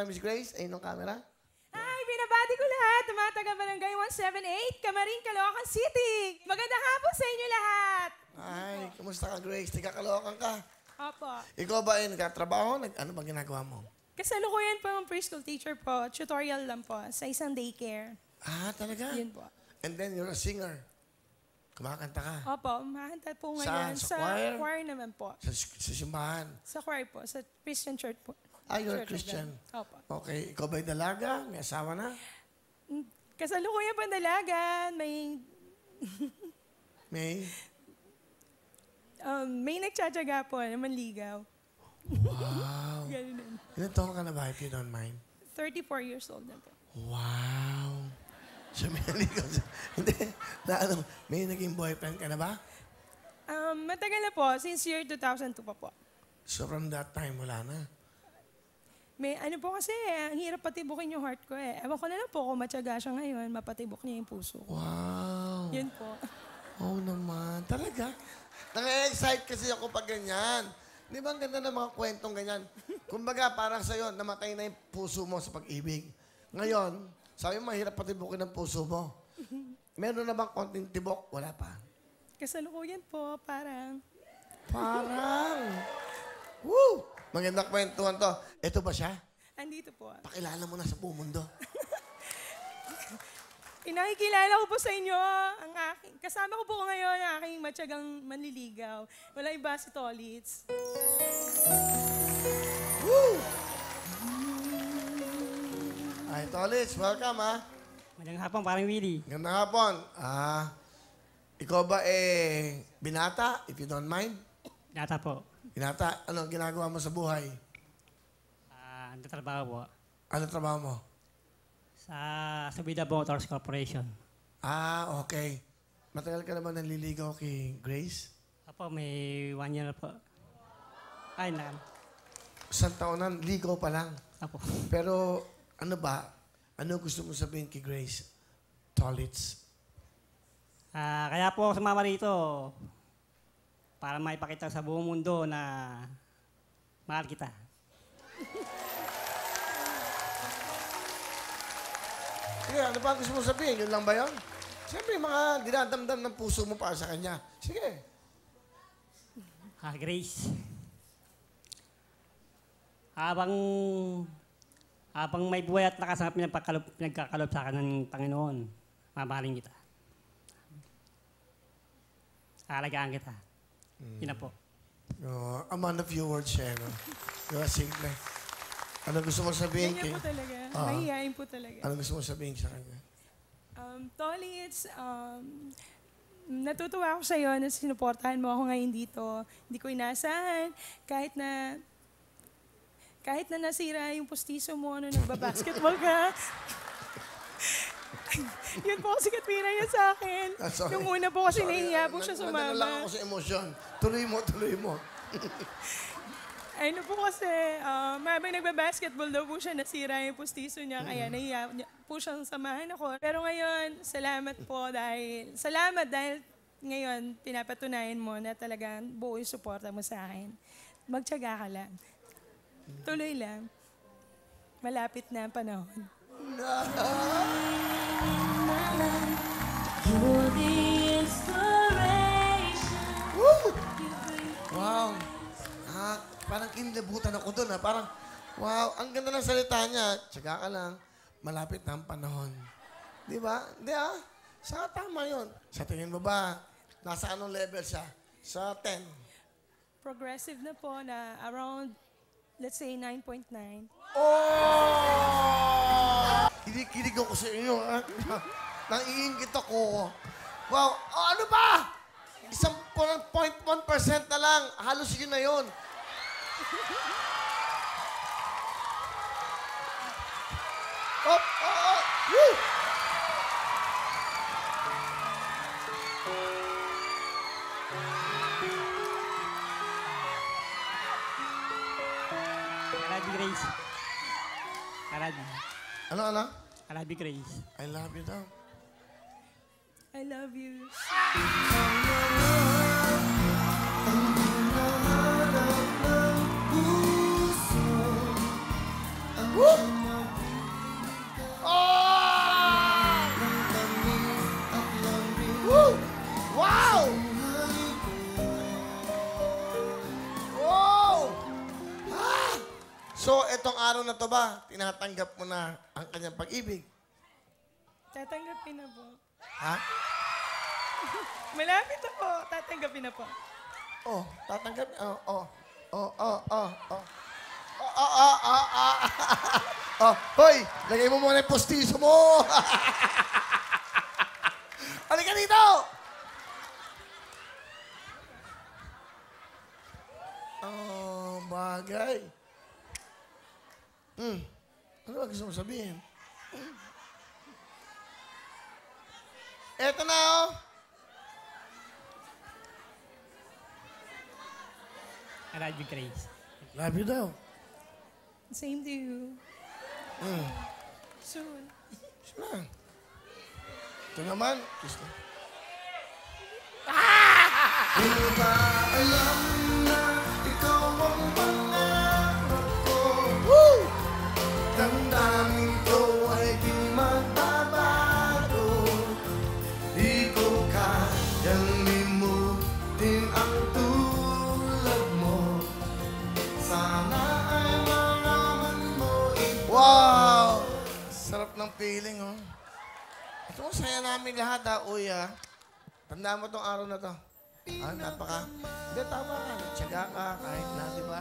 Miss Grace, ayun ang camera. Hi, binabati ko lahat ng mga taga-Barangay 178, Camarin, Caloocan City. Magandang hapon sa inyo lahat. Ay, kumusta ka, Grace? Taga-Caloocan ka. Opo. Ikaw ba ay nagkatrabaho? Ano ba ginagawa mo? Kasalukuyan po ang preschool teacher po. Tutorial lang po sa isang daycare. Ah, talaga? Yun po. And then you're a singer. Kumakanta ka. Opo, mahanta po ngayon. Sa choir? Choir naman po. Sa simbahan. Sa choir po, sa Christian church po. Ah, you're a Church of Christian. God. Opo. Okay. Ikaw ba'y dalaga? May asawa na? Kasalukuyan po ang dalagan. May nagtsatsaga po na manligaw. Wow. Ganun. Ilan taon ka na ba, if you don't mind? 34 years old na po. Wow. So, may naligaw siya. Hindi. May naging boyfriend ka na ba? Matagal na po, since year 2002 pa po. So, from that time, wala na. May ano po kasi, ang hirap patibukin yung heart ko eh. Ewan ko na lang po kung matyaga siya ngayon, mapatibok niya yung puso ko. Wow. Yun po. Oo naman. Talaga. Nang-excite kasi ako pag ganyan. Di ba ang ganda ng mga kwentong ganyan? Kumbaga, parang sa'yo, namatay na yung puso mo sa pag-ibig. Ngayon, sabi mo, mahirap patibukin ng puso mo. Meron na bang konting tibok? Wala pa. Kasalukuyan po, parang. Woo! Magandang kwentuhan to. Ito ba siya? Andito po. Pakilala mo na sa buong mundo. Inakikilala ko po sa inyo ang aking, kasama ko po ngayon ang aking matyagang manliligaw. Wala iba si Tolitz. Woo! Ay, Tolitz, welcome ha. Magandang hapon, parang Willie. Magandang hapon. Ikaw ba binata, if you don't mind? Data po. Binata, ano ang ginagawa mo sa buhay? Nagtatrabaho po. Ano trabaho mo? Sa Subida Motors Corporation. Ah, okay. Matagal ka naman nanliligaw kay Grace? Apo, may 1 year na po. Ay, na. Isang taon na, ligaw pa lang. Apo. Pero, ano ba? Ano gusto mo sabihin kay Grace? Tolitz. Kaya po ako sumama rito para maipakita sa buong mundo na mahal kita. Sige, ano pa gusto mo sabihin? Yun lang ba yun? Siyempre, mga dinadamdam ng puso mo para sa kanya. Sige. Grace. Habang may buhay at lakas ang pinagkakalob sa akin ng Panginoon, mamahalin kita. Aalagaan kita. Yun na po. Oh, a man of few words siya, no? Diba, simple. Ano gusto mo sabihin kay... Ganyan po talaga. Mahihayin po talaga. Ano gusto mo sabihin sa kanya? Tolitz, natutuwa ako sa'yo na sinuportahan mo ako ngayon dito. Hindi ko inaasahan. Kahit na nasira yung postiso mo nung nagbabasketball ka. Yun po kasi katwira yan sa akin. Nung una po kasi nahihiya po siya sumama. Nadala lang ako sa emosyon. Tuloy mo. Ano po kasi, habang nagbabasketball daw po siya, nasira yung postiso niya, kaya nahiya po siyang samahan ako. Pero ngayon, salamat dahil ngayon, pinapatunayan mo na talagang buo yung suporta mo sa akin. Magtiyaga ka lang. Tuloy lang. Malapit na ang panahon. Wow. Parang kinilabutan ako doon. Parang, wow, ang ganda ng salita niya. Tsaka ka lang, malapit na ang panahon. Di ba? Di Saka tama yun. Sa tingin mo ba, nasa anong level siya? Sa 10? Progressive na po na around, let's say, 9.9. Oh! Kilig ako sa inyo, ha? Nang-iingit ako. Wow, ano ba? Isang 0.1% na lang. Halos yun na yun. Woo! Karabi Grace. Karabi. Ano? Karabi Grace. I love you daw. I love you. Woo! Oh! Woo! Wow! Wow! Ah! So, etong araw na to ba, tinatanggap mo na ang kanyang pag-ibig? Tatanggapin na po. Ha? Malapit na po. Tatanggapin na po. Oh, tatanggap. Oh, oh. Oh, oh, oh, oh. Oh, oh, oh, oh, oh. Oh, hoy, lagay mo muna yung postiso mo. Halika dito! Oh, bagay. Ano ba gusto mo sabihin? Eto na, oh. I love you, Grace. Love you daw. Same to you. Soon. Kiss na. Ito naman. Kiss na. Hindi ba alam na ikaw ang pangarap ko? Woo! Damdamin ko ay di magbabago. Di ko kayang limutin ang tulad mo. Sana ay maraman mo ito. Wow! Sarap ng feeling, oh. Ito mo, saya namin lahat, ha, uy, ha. Tandaan mo tong araw na to. Ah, napaka. Hindi, tama ka. Nagtsaga ka, kahit na, di ba?